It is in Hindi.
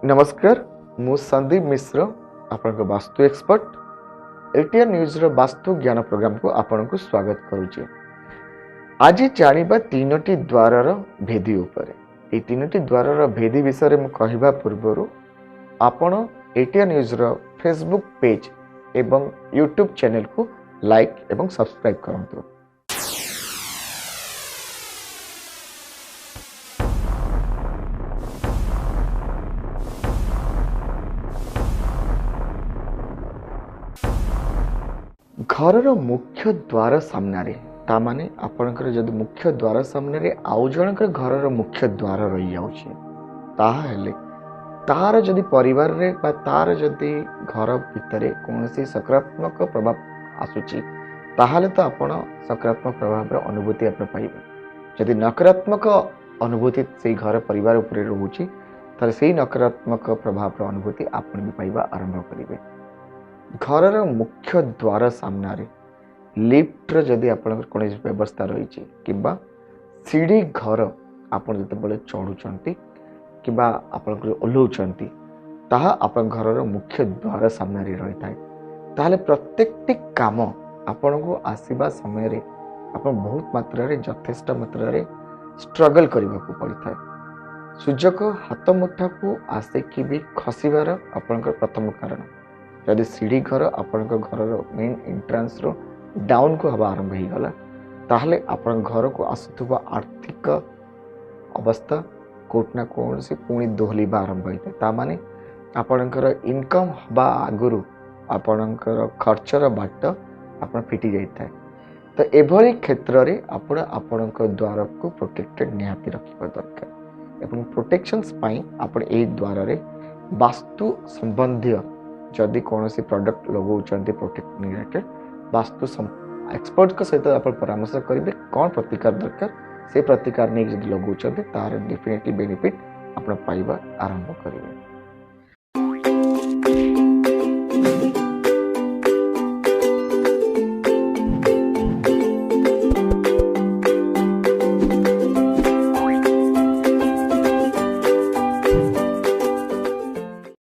नमस्कार मु संदीप मिश्र आपण वास्तु एक्सपर्ट एटीएन न्यूज रो वास्तु ज्ञान प्रोग्राम को आपण को स्वागत करूचे। आज जानिबा तीनोटी द्वारर भेदी उपरे ए तीनोटी द्वारर भेदी विषय मु कहिबा पूर्वरु आपण एटीएन न्यूज रो फेसबुक पेज एवं यूट्यूब चैनल को लाइक एवं सब्सक्राइब करंतु। घर मुख्य द्वार सामने ता माने आपणकर जदि मुख्य द्वार सामने आउ जनकर घर मुख्य द्वार रही जाउछि ताहेले तार जदि परिवार रे बा तार जदि घर भितरे कोनोसी सकारात्मक प्रभाव आसुछि ताहाले तो आपण सकारात्मक प्रभाव रो अनुभूति आपण पाइबे। जदि नकारात्मक अनुभूति से घर परिवार ऊपर रहउछि ताले सेही नकारात्मक प्रभाव रो अनुभूति आपण भी पाइबा आरंभ करिवे। घर मुख्य द्वार सामने लिफ्ट जदि आपण कौन व्यवस्था रही किंबा सीढ़ी घर आपण जिते चढ़ुंट कि ओह्लौंट ताहा आपण घर मुख्य द्वार सामने रही था प्रत्येक काम आपण को आसवा समय आपण बहुत मात्रा यथेष्ट मात्रा स्ट्रगल करने को पड़ी था। सूजक हाथ मुठा को आसिक भी खसबार आपण प्रथम कारण जदि सीढ़ी घर आपण घर मेन एंट्रांस रो डाउन को हवा आरंभ हो गला ताहले आपण घर को आसुवा आर्थिक अवस्था कोट ना कौन से पुणी दोहलिबा आरंभ होता ता माने आपणकर इनकम हवा आगुरु आपणकर खर्चर बाट आपण फिटी जाइଥାଏ। तो एभली क्षेत्र रे आपण आपणक द्वार को प्रोटेक्टेड निहाती रखिबा दरकार एवं प्रोटेक्शंस पाई आपण ए द्वार रे वास्तु संबंधी जदि कौन सी प्रोडक्ट लगौंट प्रोटेक्ट रिलेटेड वास्तु एक्सपर्ट सहित आप परामर्श करेंगे कौन प्रतिकार दरकार से प्रतिकार नहीं जब लगौंट तार डेफिनेटली बेनिफिट आप पाइबा आरंभ करेंगे।